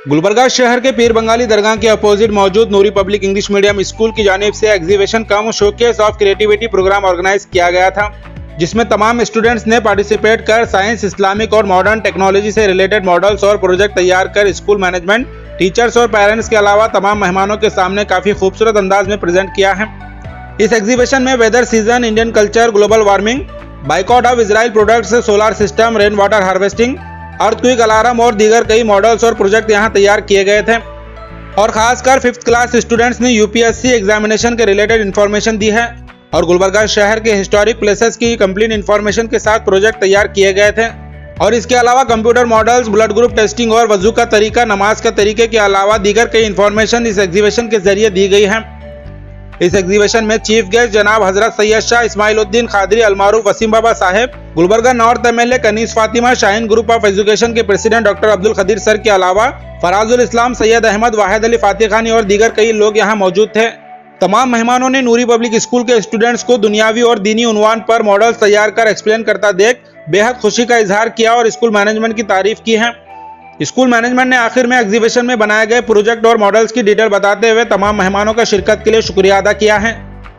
गुलबर्गा शहर के पीर बंगाली दरगाह के अपोजिट मौजूद Noori public English medium school की जानिब से exhibition cum showcase of creativity programme organise किया गया था, जिसमें तमाम स्टूडेंट्स ने पार्टिसिपेट कर साइंस, इस्लामिक और मॉडर्न टेक्नोलॉजी से रिलेटेड मॉडल्स और प्रोजेक्ट तैयार कर स्कूल मैनेजमेंट, टीचर्स और पेरेंट्स के अलावा तमाम मेहमानों के सामने काफी खूबसूरत अंदाज में प्रेजेंट किया है। इस एग्जीबिशन में weather season, Indian culture, global warming, boycott of Israel products, solar system, rain water harvesting, earthquake alarm और दीगर कई मॉडल्स और प्रोजेक्ट यहां तैयार किए गए थे और खासकर 5th क्लास स्टूडेंट्स ने यूपीएससी एग्जामिनेशन के रिलेटेड इंफॉर्मेशन दी है और गुलबर्गा शहर के हिस्टोरिक प्लेसेस की कंप्लीट इंफॉर्मेशन के साथ प्रोजेक्ट तैयार किए गए थे और इसके अलावा computer models, blood group testing और वजू का तरीका, नमाज का तरीके के अलावा दीगर कई इंफॉर्मेशन इस एग्जीबिशन के जरिए दी गई है। इस एग्जीबिशन में चीफ गेस्ट जनाब हजरत सैयद शाह इस्माइलुद्दीन खादरी अलमारूफ Waseem Baba Saheb, Gulbarga north MLA Kaneez Fatima, Shaheen group of education के president doctor Abdul Khadeer sir के अलावा फराजुल इस्लाम, सैयद अहमद, वाहिद अली फातिखानी और दीगर कई लोग यहां मौजूद थे। तमाम मेहमानों ने नूरी पब्लिक स्कूल के स्टूडेंट्स को दुनियावी और दीनी उन्वान पर मॉडल्स तैयार कर एक्सप्लेन करता देख बेहद खुशी का इजहार किया और स्कूल मैनेजमेंट की तारीफ की है। स्कूल मैनेजमेंट ने आखिर में एग्जीबिशन में बनाए गए प्रोजेक्ट और मॉडल्स की डिटेल बताते हुए तमाम मेहमानों का शिरकत के लिए शुक्रिया अदा किया है।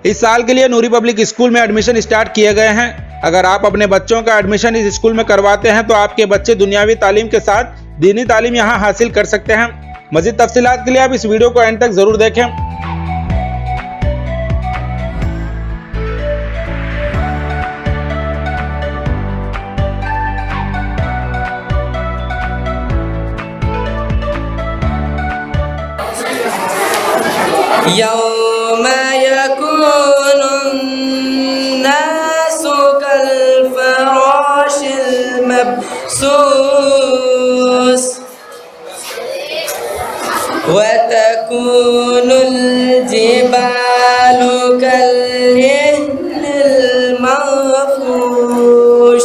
इस साल के लिए नूरी पब्लिक स्कूल में एडमिशन स्टार्ट किए गए हैं। अगर आप अपने बच्चों का एडमिशन इस स्कूल में करवाते हैं तो आपके बच्चे दुनियावी तालीम के साथ दीनी तालीम यहां हासिल कर सकते हैं। मज़ीद तफसीलात के लिए आप इस वीडियो को एंड तक जरूर देखें। यौम यकूनु अन्नासु कल्फराशिल मबसूस व तकूनुल जिबालु कल्हिन्निल मंफूश।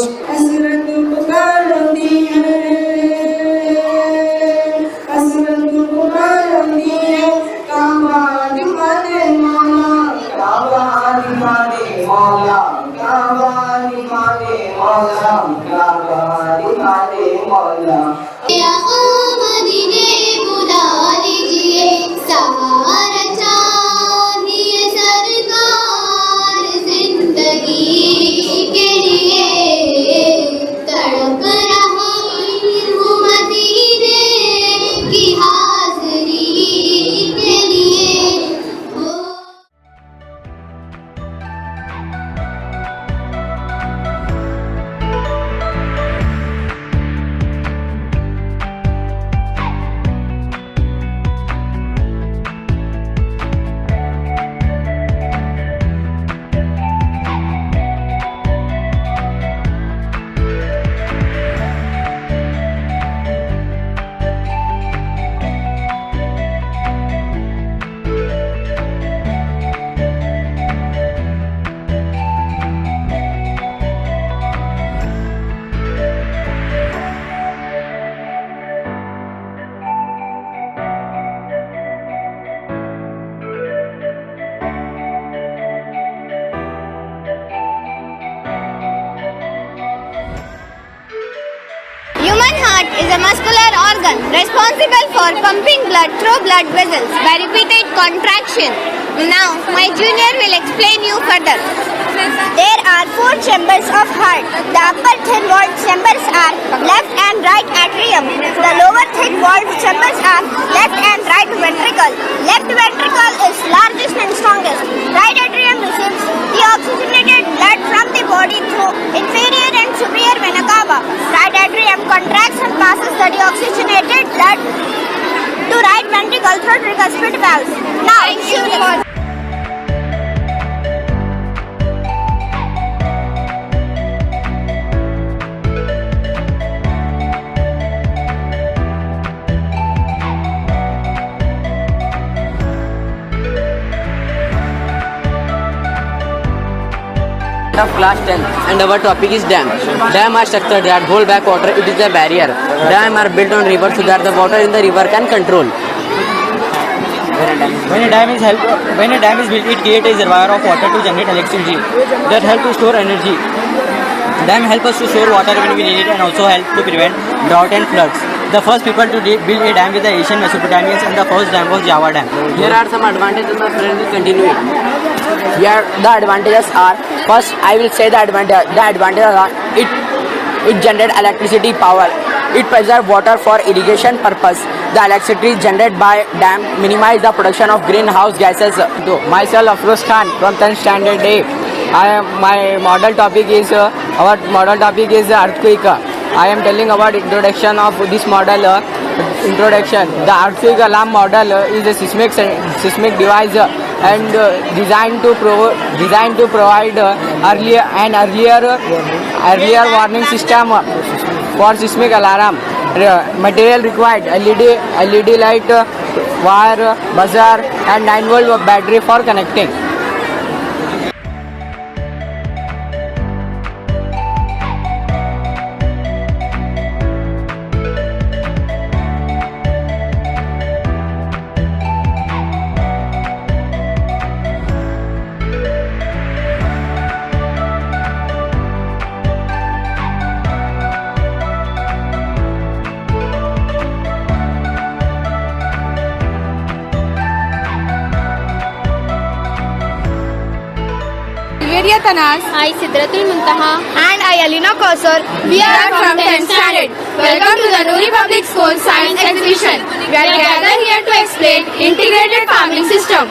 Human heart is a muscular organ responsible for pumping blood through blood vessels by repeated contraction. Now, my junior will explain you further. There are 4 chambers of heart. The upper thin-walled chambers are left and right atrium. The lower thick-walled chambers are left and right ventricle. Left ventricle is largest and strongest. Right atrium receives deoxygenated blood from the body through inferior and superior vena cava. Right atrium contracts and passes the deoxygenated blood to right ventricle through tricuspid valves. Now, of class 10 and our topic is dam. Dam are structured that hold back water. It is a barrier. Dam are built on rivers so that the water in the river can control. When a dam is built, it creates a reservoir of water to generate electricity that help to store energy. Dam help us to store water when we need it and also help to prevent drought and floods. The first people to build a dam with the Asian Mesopotamians, and the first dam was Java Dam. Here are some advantages, my friend. Will continue it. Here the advantages are, first I will say the advantages. The advantages are it generates electricity power. It preserves water for irrigation purpose. The electricity generated by dam minimize the production of greenhouse gases. So, myself Afroz Khan from 10th standard A. My model topic is earthquake. I am telling about introduction of this model. Introduction. The earthquake alarm model is a seismic device and designed to provide earlier warning system for seismic alarm. Material required: LED light, wire, buzzer, and 9-volt battery for connecting. I Sidratul Muntaha and I Alina Kausar. We are from 10th standard. Welcome to the Noori Public School Science Exhibition. We are gathered here to explain integrated farming system.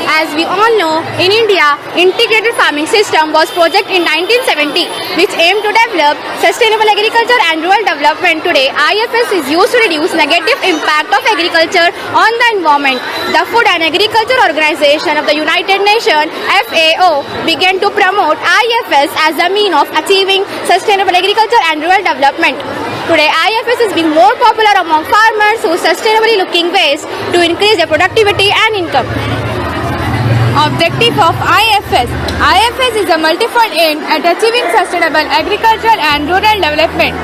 As we all know, in India, integrated farming system was project in 1970, which aimed to develop sustainable agriculture and rural development. Today, IFS is used to reduce negative impact of agriculture on the environment. The Food and Agriculture Organization of the United Nations (FAO) began to promote IFS as a means of achieving sustainable agriculture and rural development. Today, IFS is being more popular among farmers who sustainably looking ways to increase their productivity and income. Objective of IFS. IFS is a multifold aim at achieving sustainable agriculture and rural development.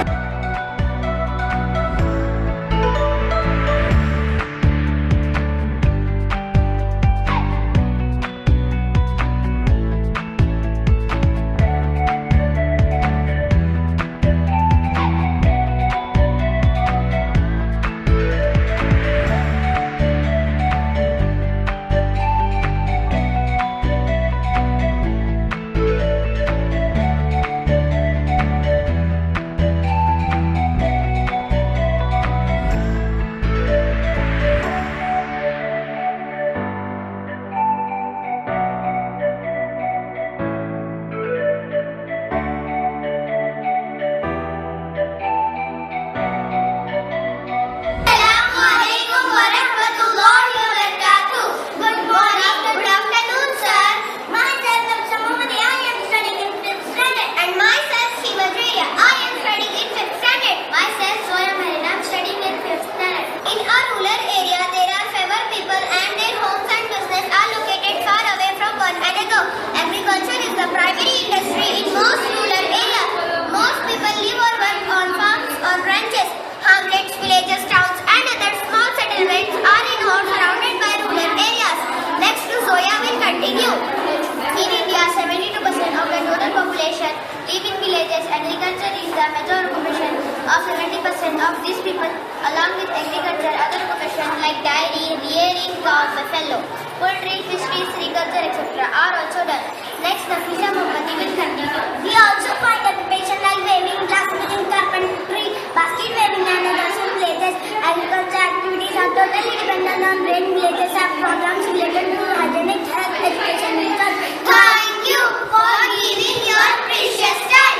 of these people, along with agriculture, other professions like dairy, rearing cows, buffalo, poultry, fisheries, agriculture, etc. are also done. Next, Nafisa Mohammadi will continue. We also find occupation like weaving, glassmaking, carpentry, basket weaving and others in villages. Agriculture activities are totally dependent on rain. Villages have programs related to hygienic health, education and culture. Thank you for giving your precious time.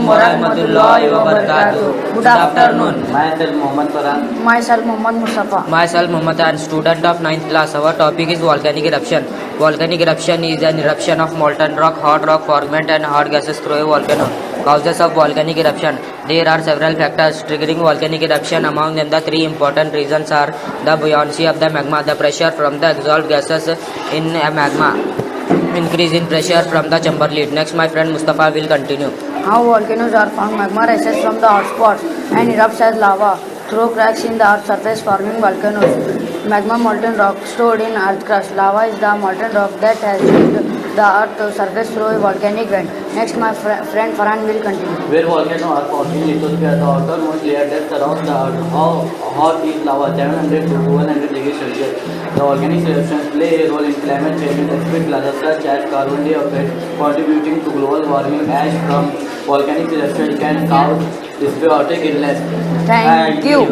Assalamualaikum warahmatullahi wabarakatuh. Good afternoon. Myself Mohammad Farhan. Myself Muhammad Mustafa. Myself Mohammad Farhan, student of 9th class. Our topic is volcanic eruption. Volcanic eruption is an eruption of molten rock, hot rock fragment and hot gases through a volcano. Causes of volcanic eruption. There are several factors triggering volcanic eruption. Among them, the three important reasons are the buoyancy of the magma, the pressure from the exhaled gases in a magma, increase in pressure from the chamber lid. Next, my friend Mustafa will continue. How volcanoes are formed? Magma rises from the hotspots and erupts as lava through cracks in the earth's surface, forming volcanoes. Magma, molten rock stored in earth crust. Lava is the molten rock that has reached the earth's surface through a volcanic vent. Next, my friend Farhan will continue. Where volcanoes are formed in lithosphere, the outermost layer that surrounds the earth. How hot is lava? 700 to 100 degrees Celsius. The volcanic eruptions play a role in climate change with aspect gases such as carbon dioxide contributing to global warming. Ash from volcanic eruption can cause respiratory illness. Thank you.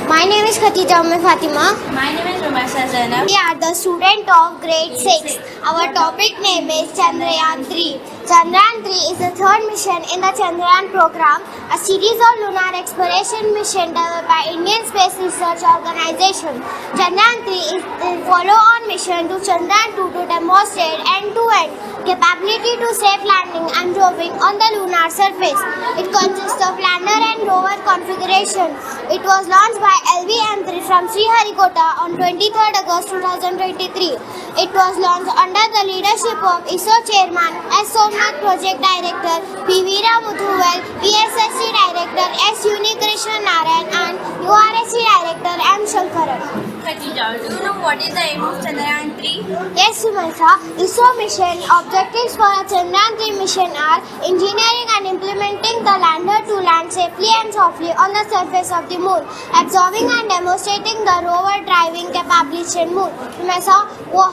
My name is Khatija Fatima. My name is Rumasa Zainab. We are the student of grade 6. Our topic name is Chandrayaan 3. Chandrayaan 3 is the third mission in the Chandrayaan program, a series of lunar exploration mission developed by Indian Space Research Organization. Chandrayaan 3 is the follow-on mission to Chandrayaan 2 to demonstrate end-to-end capability to safe landing and roving on the lunar surface. It consists of lander and rover configuration. It was launched by LV-M3 from Sriharikota on 23rd August 2023. It was launched under the leadership of ISRO Chairman S. Somnath, Project Director P. Veera Muthuvel, PSSC Director S. Unikrishnan Narayan and URSC Director M. Shankaran. Khatija, do you know what is the aim of Chandrayaan 3? Yes, Sumaisa. ISRO mission objectives for a Chandrayaan 3 mission are engineering and implementing the lander to land safely and softly on the surface of the moon, absorbing and demonstrating the rover driving capability in moon. Sumaisa,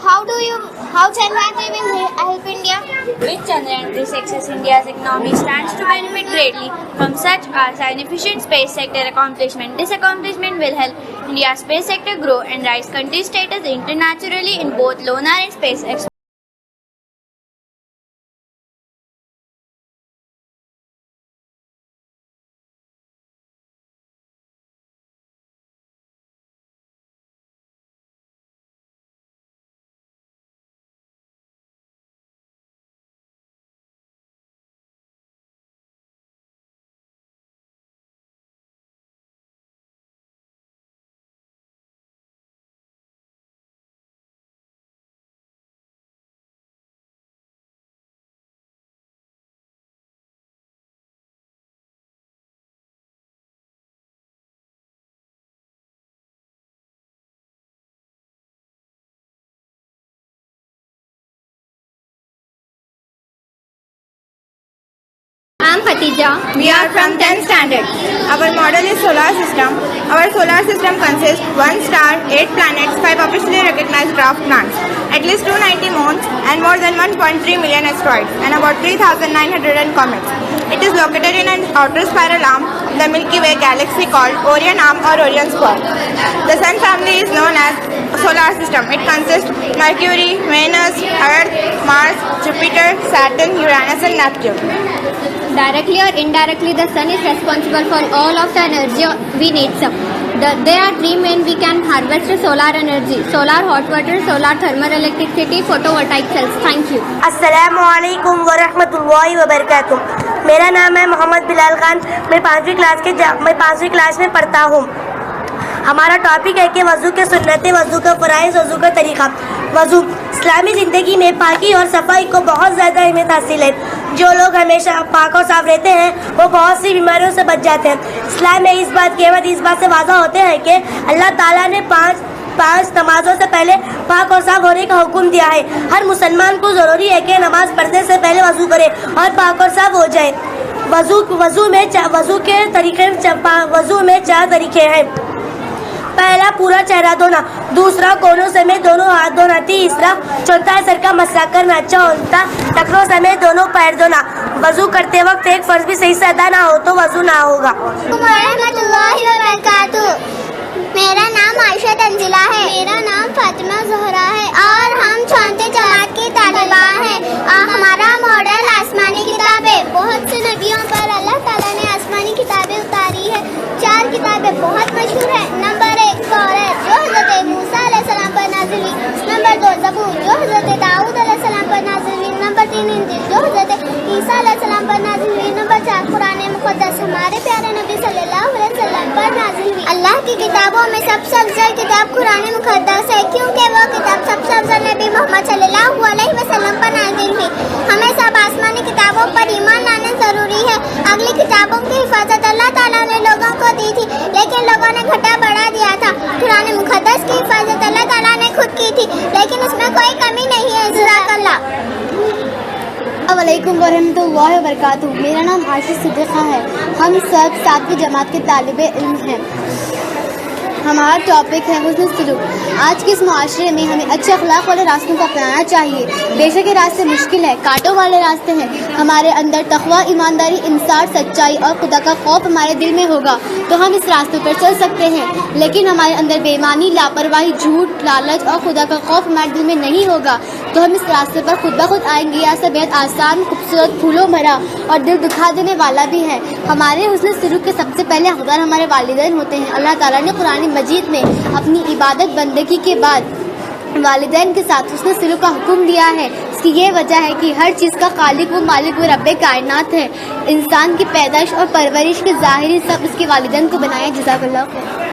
how Chandrayaan 3 will help India? With Chandrayaan 3 success, India's economy stands to benefit greatly from such a significant space sector accomplishment. This accomplishment will help India's space sector grow and rise country status internationally in both lunar and space exploration. I am Khatija. We are from 10th standard. Our model is solar system. Our solar system consists 1 star, 8 planets, 5 officially recognized dwarf planets, at least 290 moons and more than 1.3 million asteroids and about 3,900 comets. It is located in an outer spiral arm of the Milky Way galaxy called Orion Arm or Orion Spur. The Sun family is known as solar system. It consists Mercury, Venus, Earth, Mars, Jupiter, Saturn, Uranus and Neptune. Directly or indirectly, the sun is responsible for all of the energy we need. There are three main we can harvest solar energy: solar hot water, solar thermal electricity, photovoltaic cells. Thank you. अस्सलामुअलैकुम वरहमतुल्लाहि वबरकातुह। मेरा नाम है मोहम्मद बिलाल खान। मैं 5वीं class में पढ़ता हूँ। हमारा टॉपिक है कि वज़ू के सुन्नतें, वज़ू का फ़राइज़, वज़ू का तरीक़ा। वज़ू इस्लामी ज़िंदगी में पाकी और सफाई को बहुत ज़्यादा अहमियत हासिल है। जो लोग हमेशा पाक और साफ रहते हैं वो बहुत सी बीमारियों से बच जाते हैं। इस्लाम में इस बात की अहमियत इस बात से वाज़ा होते हैं कि अल्लाह ताला ने पाँच नमाज़ों से पहले पाक और साफ होने का हुक्म दिया है। हर मुसलमान को ज़रूरी है कि नमाज़ पढ़ने से पहले वज़ू करे और पाक और साफ हो जाए। वज़ू में चार तरीके हैं। पहला पूरा चेहरा धोना, दूसरा कोनों समेत दोनों हाथ धोना, तीसरा चौथा सर का मसा करना, चौथा टखनों समेत दोनों पैर धोना। वज़ू करते वक्त एक फर्ज भी सही से अदा ना हो तो वज़ू ना होगा। मेरा नाम आयशा तंजिला है। मेरा नाम फातिमा ज़हरा है और हम 4वीं जमात की तालिबा हैं। हमारा मॉडल आसमानी किताब है। بہت سے نبیوں پر اللہ تعالیٰ نے آسمانی کتابیں اتاری ہے. 4 کتابیں بہت مشہور ہیں. نمبر 1 توریت جو حضرت موسیٰ علیہ السلام پر نازل ہوئی. نمبر 2 زبور جو حضرت داؤد علیہ السلام پر نازل ہوئی. نمبر 3 انجیل جو حضرت عیسیٰ علیہ السلام پر نازل ہوئی. نمبر 4 قرآن مقدس ہمارے پیارے نبی صلی اللہ علیہ وسلم پر نازل ہوئی. اللہ کی کتابوں میں سب سے افضل کتاب قرآن مقدس ہے کیونکہ وہ کتاب سب سے افضل نبی محمد صلی اللہ علیہ وسلم پر نازل ہوئی. ہمیں سب آسمانی کتابوں پر ایمان لانا ضروری ہے. اگلی کتابوں کی حفاظت اللہ تعالیٰ نے لوگوں کو دی تھی لیکن لوگوں نے گھٹا بڑھا دیا تھا. قرآن مقدس کی حفاظت اللہ تعالیٰ نے خود کی تھی لیکن اس میں کوئی کمی نہیں ہے. جزاک اللہ. السلام علیکم ورحمۃ اللہ وبرکاتہ. میرا نام عائشہ صدیقہ ہے. ہم سب 7ویں جماعت کے طالب علم ہیں. ہمارا ٹاپک ہے حسن سلوک. آج کے اس معاشرے میں ہمیں اچھے اخلاق والے راستوں کو اپنانا چاہیے. بے شک یہ راستے مشکل ہیں, کانٹوں والے راستے ہیں. ہمارے اندر تقویٰ, ایمانداری, انصاف, سچائی اور خدا کا خوف ہمارے دل میں ہوگا تو ہم اس راستے پر چل سکتے ہیں. لیکن ہمارے اندر بے ایمانی, لاپرواہی, جھوٹ, لالچ اور خدا کا خوف ہمارے دل میں نہیں ہوگا تو ہم اس راستے پر خود بخود آئیں گے. یہ راستہ بہت آسان, خوبصورت, پھولوں بھرا اور دل دکھا دینے والا بھی ہے. ہمارے حسن سلوک کے سب سے پہلے حقدار ہمارے والدین ہوتے ہیں. اللہ تعالیٰ نے قرآن مجید میں اپنی عبادت بندگی کے بعد والدین کے ساتھ حسن سلوک کا حکم دیا ہے. اس کی یہ وجہ ہے کہ ہر چیز کا خالق و مالک و رب کائنات ہے. انسان کی پیدائش اور پرورش کے ظاہری سب اس کے والدین کو بنایا. جزاک اللہ خیر.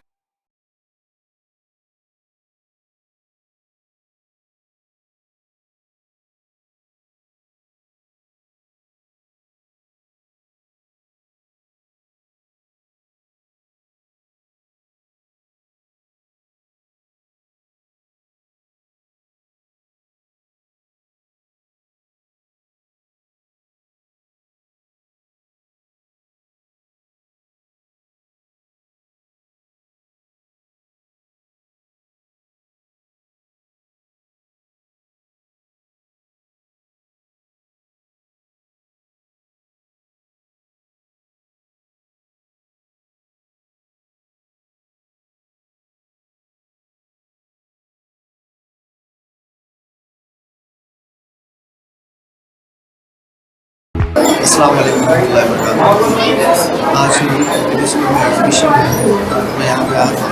السلام علیکم ورحمۃ اللہ وبرکاتہ. آج اسکول میں ایڈمیشن ہے. میں یہاں پہ آیا تھا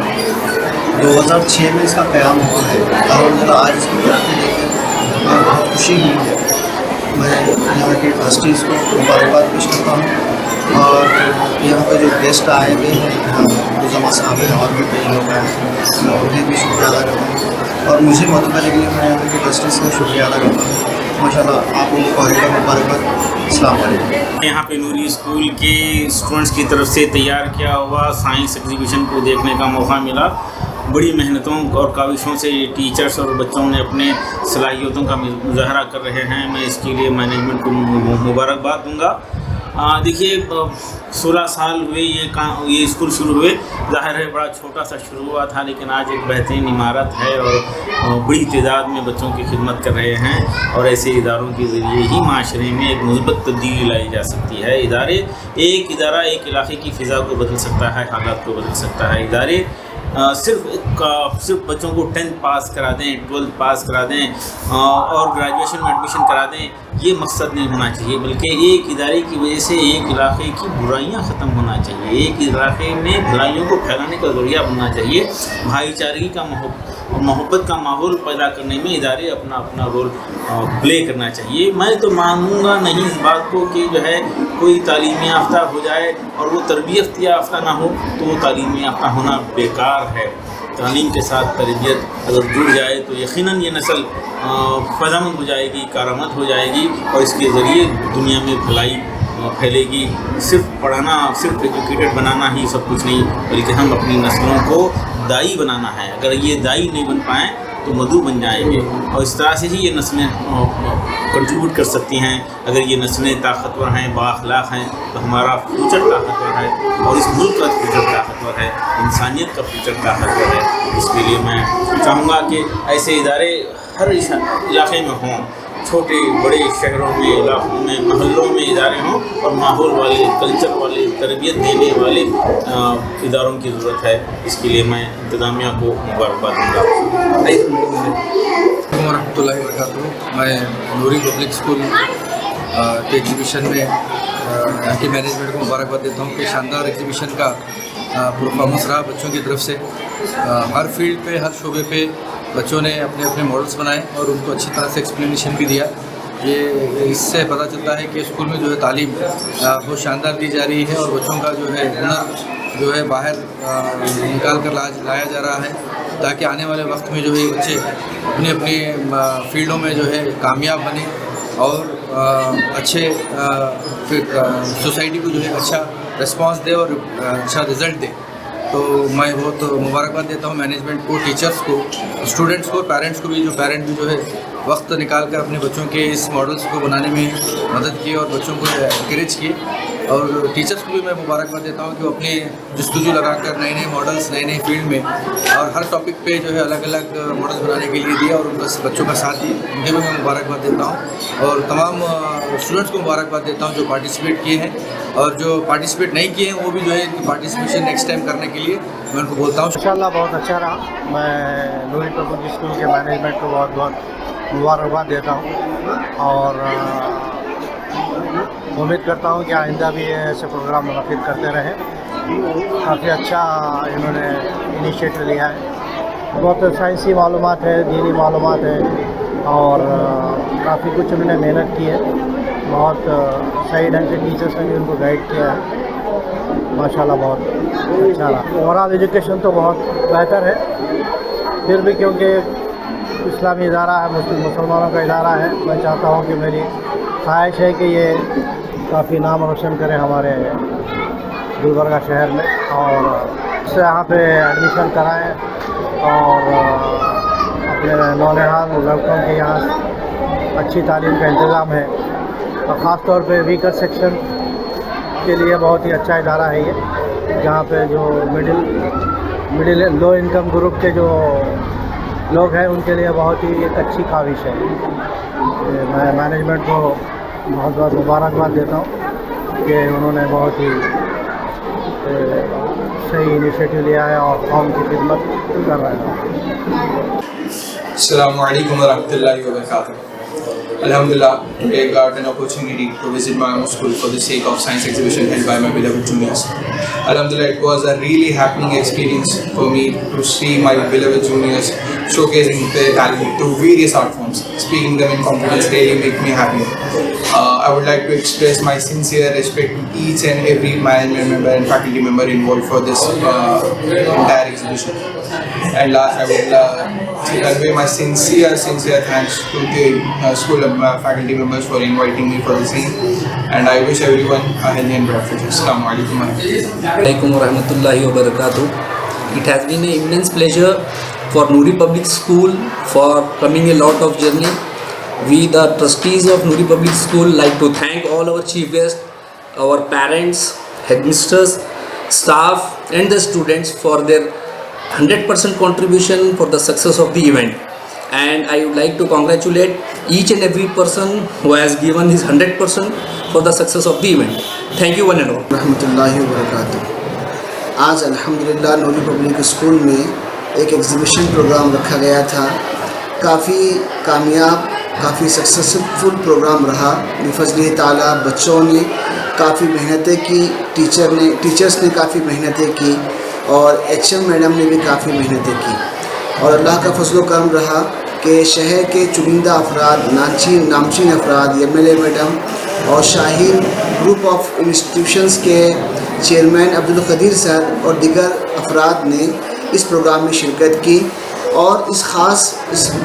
2006 میں اس کا قیام ہوا ہے. الحمدللہ آج اس کی ترقی دیکھ کر میں بہت خوشی ہوئی ہے. میں یہاں کے ٹرسٹیز کو مبارکباد پیش کرتا ہوں اور یہاں پہ جو گیسٹ آئے ہوئے ہیں مزمہ صاحب ہیں اور بھی کئی لوگ ہیں, میں انہیں بھی شکریہ ادا کرتا ہوں اور مجھے مدد کرنے کے لیے میں یہاں کے ٹرسٹیز کا شکریہ ادا کرتا ہوں. ماشاء اللہ آپ کو مبارکباد. السلام علیکم. یہاں پہ نوری اسکول کے اسٹوڈنٹس کی طرف سے تیار کیا ہوا سائنس ایگزیبیشن کو دیکھنے کا موقع ملا. بڑی محنتوں اور کاوشوں سے یہ ٹیچرس اور بچوں نے اپنے صلاحیتوں کا مظاہرہ کر رہے ہیں. میں اس کے لیے مینجمنٹ کو مبارکباد دوں گا. دیکھیے 16 سال ہوئے یہ اسکول شروع ہوئے. ظاہر ہے بڑا چھوٹا سا شروع ہوا تھا لیکن آج ایک بہترین عمارت ہے اور بڑی تعداد میں بچوں کی خدمت کر رہے ہیں. اور ایسے اداروں کے ذریعے ہی معاشرے میں ایک مثبت تبدیلی لائی جا سکتی ہے. ایک ادارہ ایک علاقے کی فضا کو بدل سکتا ہے, حالات کو بدل سکتا ہے. ادارے صرف بچوں کو 10th پاس کرا دیں, 12th پاس کرا دیں اور گریجویشن میں ایڈمیشن کرا دیں, یہ مقصد نہیں ہونا چاہیے. بلکہ ایک ادارے کی وجہ سے ایک علاقے کی برائیاں ختم ہونا چاہیے. ایک علاقے میں بھلائیوں کو پھیلانے کا ذریعہ بننا چاہیے. بھائی چارگی کا محبت کا ماحول پیدا کرنے میں ادارے اپنا رول پلے کرنا چاہیے. میں تو مانوں گا نہیں اس بات کو کہ جو ہے کوئی تعلیم یافتہ ہو جائے اور وہ تربیت یافتہ نہ ہو تو وہ تعلیم یافتہ ہونا بیکار ہے. تعلیم کے ساتھ تربیت اگر جڑ جائے تو یقیناً یہ نسل فائدہ مند ہو جائے گی, کارآمد ہو جائے گی اور اس کے ذریعے دنیا میں بھلائی پھیلے گی. صرف پڑھانا, صرف ایجوکیٹڈ بنانا ہی سب کچھ نہیں بلکہ ہم اپنی نسلوں کو دائی بنانا ہے. اگر یہ دائی نہیں بن پائیں تو مدعو بن جائیں گے اور اس طرح سے ہی یہ نسلیں کنٹریبیوٹ کر سکتی ہیں. اگر یہ نسلیں طاقتور ہیں, بااخلاق ہیں تو ہمارا فیوچر طاقتور ہے اور اس ملک کا فیوچر طاقتور ہے, انسانیت کا فیوچر طاقتور ہے. اس کے لیے میں چاہوں گا کہ ایسے ادارے ہر علاقے میں ہوں, چھوٹے بڑے شہروں میں, علاقوں میں, محلوں میں ادارے ہوں اور ماحول والے, کلچر والے, تربیت دینے والے اداروں کی ضرورت ہے. اس کے لیے میں انتظامیہ کو مبارکباد دوں گا. ورحمۃ اللہ وبرکاتہ. میں نوری پبلک اسکول के एग्जीबिशन में यहाँ की मैनेजमेंट को मुबारकबाद देता हूँ कि शानदार एग्जीबिशन का परफॉर्मेंस रहा बच्चों की तरफ से। हर फील्ड पे, हर शोबे पे बच्चों ने अपने अपने मॉडल्स बनाए और उनको अच्छी तरह से एक्सप्लेनेशन भी दिया। ये इससे पता चलता है कि स्कूल में जो है तालीम बहुत शानदार दी जा रही है और बच्चों का जो है हुनर जो है बाहर निकाल कर लाया जा रहा है, ताकि आने वाले वक्त में जो है बच्चे अपनी अपनी फील्डों में जो है कामयाब बने और अच्छे सोसाइटी को जो है अच्छा रिस्पांस दे और अच्छा रिज़ल्ट दे। तो मैं बहुत मुबारकबाद देता हूँ मैनेजमेंट को, टीचर्स को, स्टूडेंट्स को, पेरेंट्स को भी, जो पेरेंट भी जो है वक्त निकाल कर अपने बच्चों के इस मॉडल्स को बनाने में मदद की और बच्चों को इंकरेज किए। और टीचर्स को भी मैं मुबारकबाद देता हूँ कि वो अपने जस्तुजू लगाकर नए नए मॉडल्स, नए नए फील्ड में और हर टॉपिक पे जो है अलग अलग मॉडल्स बनाने के लिए दिया और उनका बच्चों का साथ दिया। उनके भी मैं मुबारकबाद देता हूँ और तमाम स्टूडेंट्स को मुबारकबाद देता हूँ जो पार्टिसिपेट किए हैं, और जो पार्टिसिपेट नहीं किए हैं वो भी जो है पार्टिसिपेशन नेक्स्ट टाइम करने के लिए मैं उनको बोलता हूँ। इंशाल्लाह बहुत अच्छा रहा। मैं नूरी पब्लिक स्कूल के मैनेजमेंट को बहुत बहुत मुबारकबाद देता हूँ और उम्मीद करता हूँ कि आइंदा भी ऐसे प्रोग्राम मुनक़िद करते रहें। काफ़ी अच्छा इन्होंने इनिशिएटिव लिया है। बहुत साइंसी मालूमात है, दीनी मालूमात है और काफ़ी कुछ उन्होंने मेहनत की है। बहुत सही ढंग से टीचर्स ने भी उनको गाइड किया है। माशाल्लाह बहुत अच्छा रहा। ओवरऑल एजुकेशन तो बहुत बेहतर है, फिर भी क्योंकि इस्लामी इदारा है, मुसलमानों का इदारा है, मैं चाहता हूँ कि मेरी ख्वाहिश है कि ये काफ़ी नाम रोशन करे हमारे गुलबर्गा शहर में और इससे यहाँ पे एडमिशन कराएं और अपने नौनिहाल लड़कों के यहाँ अच्छी तालीम का इंतज़ाम है। और ख़ास तौर पे वीकर सेक्शन के लिए बहुत ही अच्छा इदारा है ये, जहाँ पे जो मिडिल लो इनकम ग्रुप के जो लोग हैं उनके लिए बहुत ही एक अच्छी ख्वाहिश है। मैं मैनेजमेंट को बहुत बहुत मुबारकबाद देता हूँ कि उन्होंने बहुत ही सही इनिशिएटिव लिया है और कौम की खिदमत कर रहे हैं। अस्सलामु अलैकुम वरहमतुल्लाहि वबरकातुहू। Alhamdulillah, today I got an opportunity to visit my own school for the sake of science exhibition held by my beloved juniors. Alhamdulillah, it was a really happening experience for me to see my beloved juniors showcasing their talent through various art forms. Speaking them in confidence really make me happy. I would like to express my sincere respect to each and every management member and faculty member involved for this entire exhibition. And last, I would convey my sincere thanks to the school faculty members for inviting me for the same. And I wish everyone a healthy and bright future. Assalamu alaikum wa rahmatullahi wa barakatuh. It has been an immense pleasure for Noori Public School for coming a lot of journey. We, the trustees of Noori Public School, like to thank all our chief guests, our parents, headmasters, staff, and the students for their 100% contribution for the success of the event. And I would like to congratulate each and every person who has given his 100% for the success of the event. Thank you one and all. रहमतुल्लाहि व बरकातुहू। आज अल्हम्दुलिल्लाह नूरी public school में एक exhibition programme रखा गया था। काफ़ी कामयाब, काफ़ी सक्सेसफुल प्रोग्राम रहा। बिफज़्लिल्लाह ताला बच्चों ने काफ़ी मेहनतें की, टीचर्स ने काफ़ी मेहनतें की और HM मैडम ने भी काफ़ी मेहनतें की और अल्लाह का फजल व करम रहा कि शहर के चुनिंदा अफराद, नामचीन अफराद, MLA मैडम और शाहीन ग्रुप ऑफ इंस्टीट्यूशंस के चेयरमैन अब्दुल क़दीर सर और दीगर अफराद ने इस प्रोग्राम में शिरकत की। और इस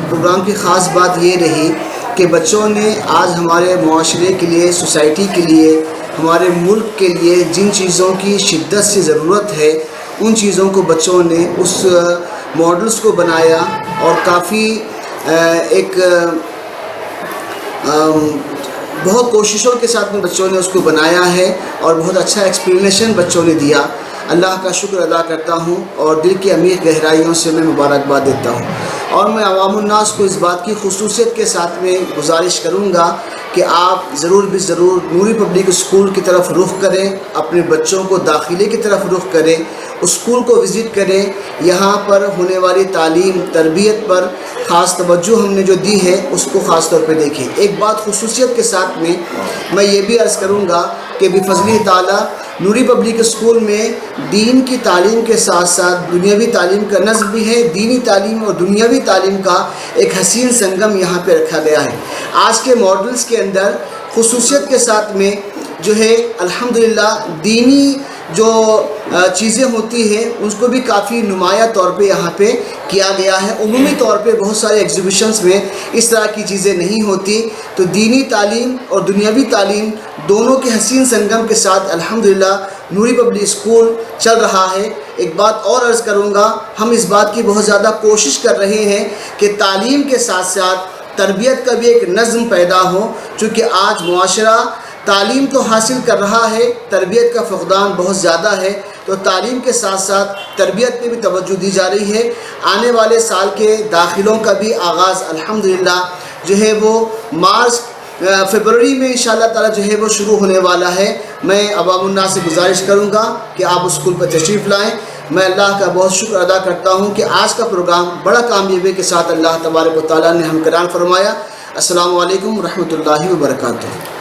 प्रोग्राम की ख़ास बात ये रही कि बच्चों ने आज हमारे मुआशरे के लिए, सोसाइटी के लिए, हमारे मुल्क के लिए जिन चीज़ों की शिद्दत से ज़रूरत है उन चीज़ों को बच्चों ने उस मॉडल्स को बनाया और काफ़ी बहुत कोशिशों के साथ में बच्चों ने उसको बनाया है और बहुत अच्छा एक्सप्लेनेशन बच्चों ने दिया। अल्लाह का शुक्र अदा करता हूँ और दिल की अमीर गहराइयों से मैं मुबारकबाद देता हूँ। और मैं अवामुन्नास को इस बात की खुसूसियत के साथ में गुजारिश करूँगा کہ آپ ضرور بھی ضرور نوری پبلک اسکول کی طرف رخ کریں، اپنے بچوں کو داخلے کی طرف رخ کریں، اسکول کو وزٹ کریں، یہاں پر ہونے والی تعلیم تربیت پر خاص توجہ ہم نے جو دی ہے اس کو خاص طور پہ دیکھیں۔ ایک بات خصوصیت کے ساتھ میں یہ بھی عرض کروں گا کہ بفضل تعالیٰ نوری پبلک اسکول میں دین کی تعلیم کے ساتھ ساتھ دنیاوی تعلیم کا نظم بھی ہے۔ دینی تعلیم اور دنیاوی تعلیم کا ایک حسین سنگم یہاں پہ رکھا گیا ہے۔ آج کے ماڈلز کے اندر خصوصیت کے ساتھ میں جو ہے الحمدللہ دینی جو چیزیں ہوتی ہیں اس کو بھی کافی نمایاں طور پہ یہاں پہ کیا گیا ہے۔ عمومی طور پہ بہت سارے ایگزیبیشنز میں اس طرح کی چیزیں نہیں ہوتی، تو دینی تعلیم اور دنیاوی تعلیم دونوں کے حسین سنگم کے ساتھ الحمدللہ نوری پبلک اسکول چل رہا ہے۔ ایک بات اور عرض کروں گا، ہم اس بات کی بہت زیادہ کوشش کر رہے ہیں کہ تعلیم کے ساتھ ساتھ تربیت کا بھی ایک نظم پیدا ہو، چونکہ آج معاشرہ تعلیم تو حاصل کر رہا ہے، تربیت کا فقدان بہت زیادہ ہے، تو تعلیم کے ساتھ ساتھ تربیت پہ بھی توجہ دی جا رہی ہے۔ آنے والے سال کے داخلوں کا بھی آغاز الحمدللہ جو ہے وہ مارچ فروری میں انشاءاللہ تعالی جو ہے وہ شروع ہونے والا ہے۔ میں عوام الناس سے گزارش کروں گا کہ آپ اسکول پر تشریف لائیں۔ میں اللہ کا بہت شکر ادا کرتا ہوں کہ آج کا پروگرام بڑا کامیابی کے ساتھ اللہ تبارک و تعالیٰ نے ہمکنان فرمایا۔ السلام علیکم ورحمۃ اللہ وبرکاتہ۔